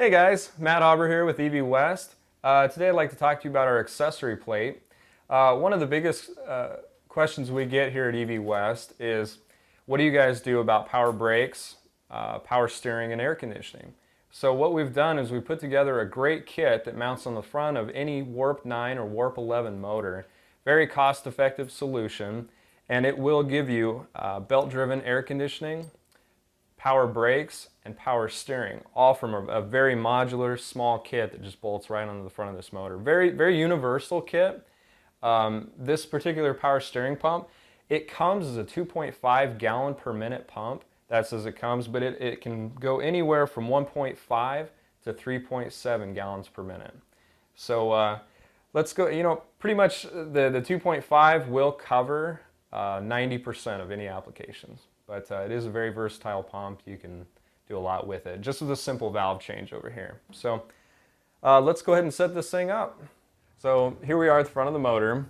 Hey guys, Matt Hauber here with EV West. Today I'd like to talk to you about our accessory plate. One of the biggest questions we get here at EV West is, what do you guys do about power brakes, power steering, and air conditioning? So what we've done is we put together a great kit that mounts on the front of any Warp 9 or Warp 11 motor. Very cost-effective solution, and it will give you belt-driven air conditioning, power brakes, and power steering, all from a very modular, small kit that just bolts right onto the front of this motor. Very universal kit. This particular power steering pump, it comes as a 2.5 gallon per minute pump. That's as it comes, but it can go anywhere from 1.5 to 3.7 gallons per minute. So let's go, pretty much the 2.5 will cover 90% of any applications. But it is a very versatile pump. You can do a lot with it, just with a simple valve change over here. So let's go ahead and set this thing up. So here we are at the front of the motor.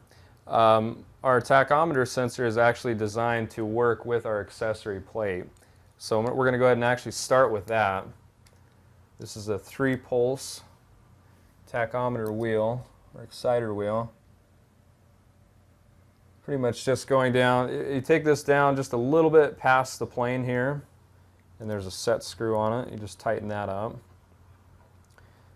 Our tachometer sensor is actually designed to work with our accessory plate. So we're going to go ahead and actually start with that. This is a 3-pulse tachometer wheel, or exciter wheel. Pretty much just going down. You take this down just a little bit past the plane here, and there's a set screw on it. You just tighten that up.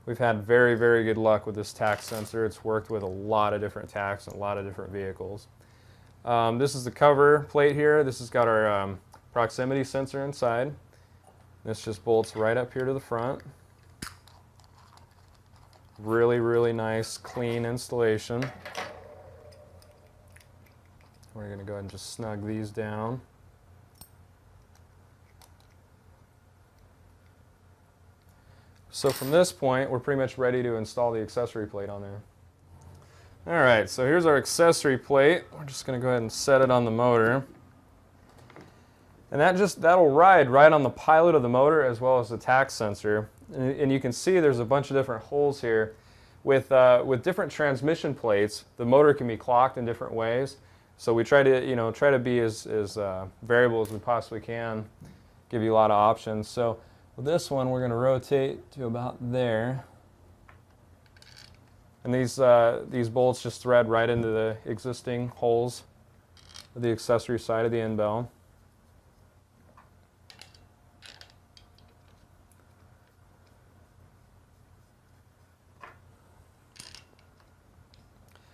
We've had very good luck with this tach sensor. It's worked with a lot of different tachs and a lot of different vehicles. This is the cover plate here. This has got our proximity sensor inside. This just bolts right up here to the front. Really nice, clean installation. We're going to go ahead and just snug these down. So from this point, we're pretty much ready to install the accessory plate on there. Alright, so here's our accessory plate. We're just going to go ahead and set it on the motor. And that'll ride right on the pilot of the motor as well as the tach sensor. And you can see there's a bunch of different holes here. With different transmission plates, the motor can be clocked in different ways. So we try to be as variable as we possibly can, give you a lot of options. So with this one, we're going to rotate to about there, and these bolts just thread right into the existing holes of the accessory side of the end bell.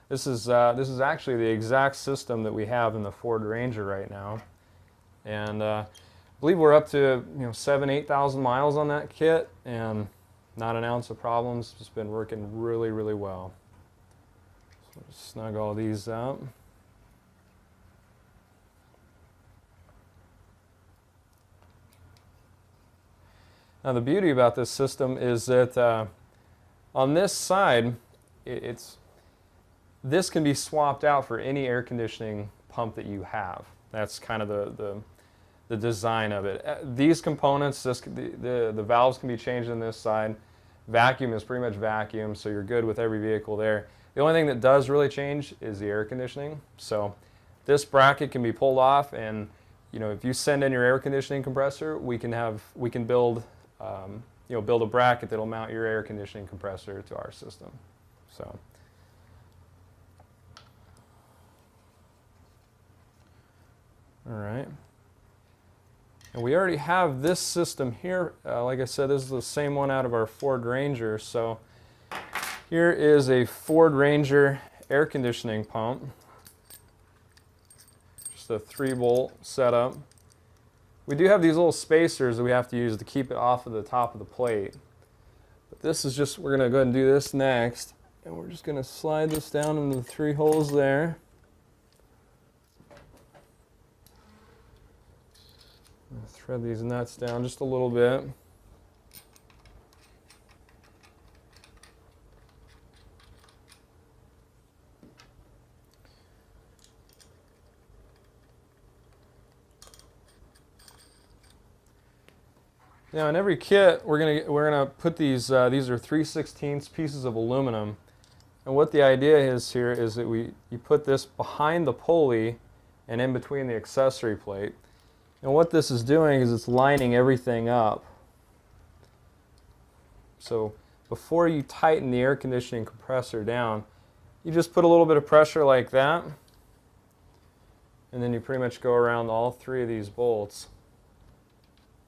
This is actually the exact system that we have in the Ford Ranger right now, and I believe we're up to 7,000–8,000 miles on that kit, and not an ounce of problems. It's been working really well. So just snug all these up. Now the beauty about this system is that on this side, this can be swapped out for any air conditioning pump that you have. That's kind of the design of it. These components, the valves can be changed on this side. Vacuum is pretty much vacuum, so you're good with every vehicle there. The only thing that does really change is the air conditioning. So this bracket can be pulled off, and if you send in your air conditioning compressor, we can build build a bracket that'll mount your air conditioning compressor to our system. So. All right, and we already have this system here. Like I said, this is the same one out of our Ford Ranger. So here is a Ford Ranger air conditioning pump. Just a 3-bolt setup. We do have these little spacers that we have to use to keep it off of the top of the plate. But this is just, we're going to go ahead and do this next. And we're just going to slide this down into the 3 holes there. Thread these nuts down just a little bit. Now in every kit, we're gonna put these are 3/16 pieces of aluminum, and what the idea is here is that you put this behind the pulley and in between the accessory plate. And what this is doing is it's lining everything up. So before you tighten the air conditioning compressor down, you just put a little bit of pressure like that, and then you pretty much go around all 3 of these bolts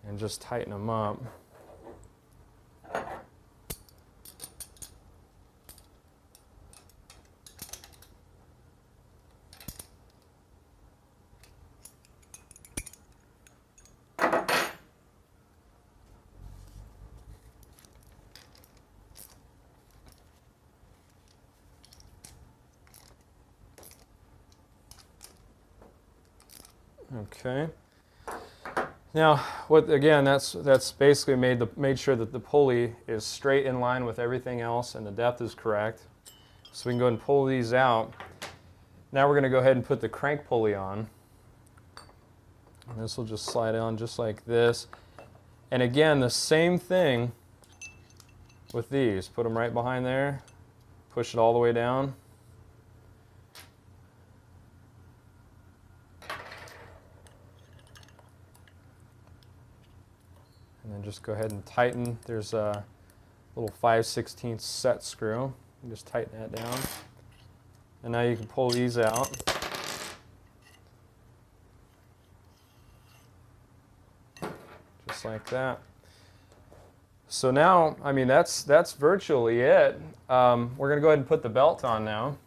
and just tighten them up. Okay. Now, that's basically made sure that the pulley is straight in line with everything else and the depth is correct. So we can go ahead and pull these out. Now we're going to go ahead and put the crank pulley on. And this will just slide on just like this. And again, the same thing with these. Put them right behind there. Push it all the way down. And then just go ahead and tighten. There's a little 5/16 set screw. You just tighten that down. And now you can pull these out. Just like that. So now, I mean, that's virtually it. We're going to go ahead and put the belt on now.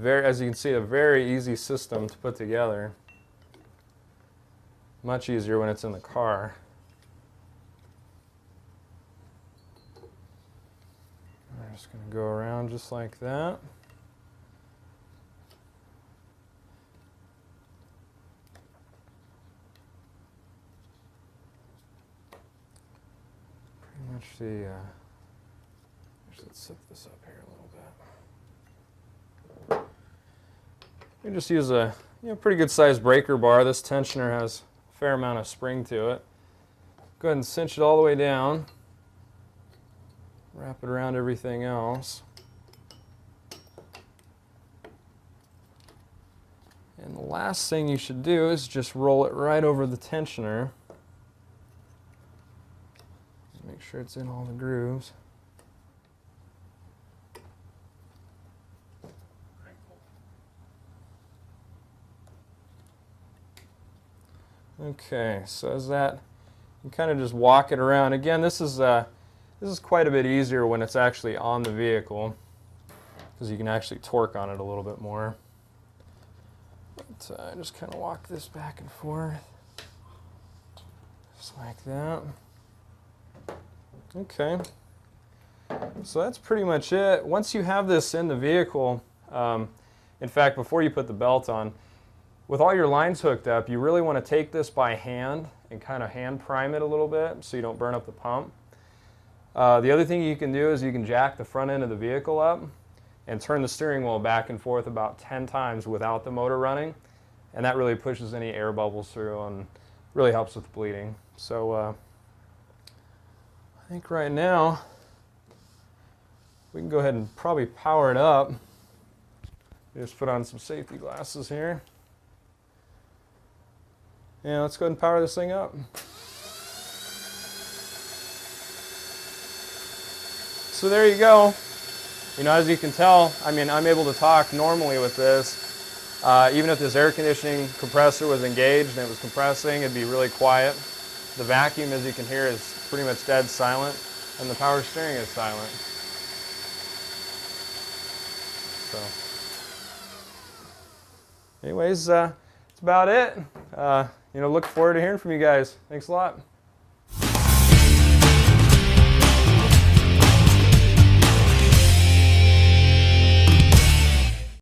As you can see, a very easy system to put together. Much easier when it's in the car. I'm just going to go around just like that. Pretty much let's set this up here a little bit. We just use a pretty good sized breaker bar. This tensioner has fair amount of spring to it. Go ahead and cinch it all the way down. Wrap it around everything else. And the last thing you should do is just roll it right over the tensioner. Make sure it's in all the grooves. Okay, so as that, you kind of just walk it around. Again, this is quite a bit easier when it's actually on the vehicle, because you can actually torque on it a little bit more. But just kind of walk this back and forth, just like that. Okay, so that's pretty much it. Once you have this in the vehicle, in fact, before you put the belt on, with all your lines hooked up, you really want to take this by hand and kind of hand prime it a little bit so you don't burn up the pump. The other thing you can do is you can jack the front end of the vehicle up and turn the steering wheel back and forth about 10 times without the motor running, and that really pushes any air bubbles through and really helps with bleeding. So I think right now we can go ahead and probably power it up. Just put on some safety glasses here. Yeah, let's go ahead and power this thing up. So there you go. As you can tell, I mean, I'm able to talk normally with this. Even if this air conditioning compressor was engaged and it was compressing, it'd be really quiet. The vacuum, as you can hear, is pretty much dead silent, and the power steering is silent. So, anyways, that's about it. Look forward to hearing from you guys. Thanks a lot.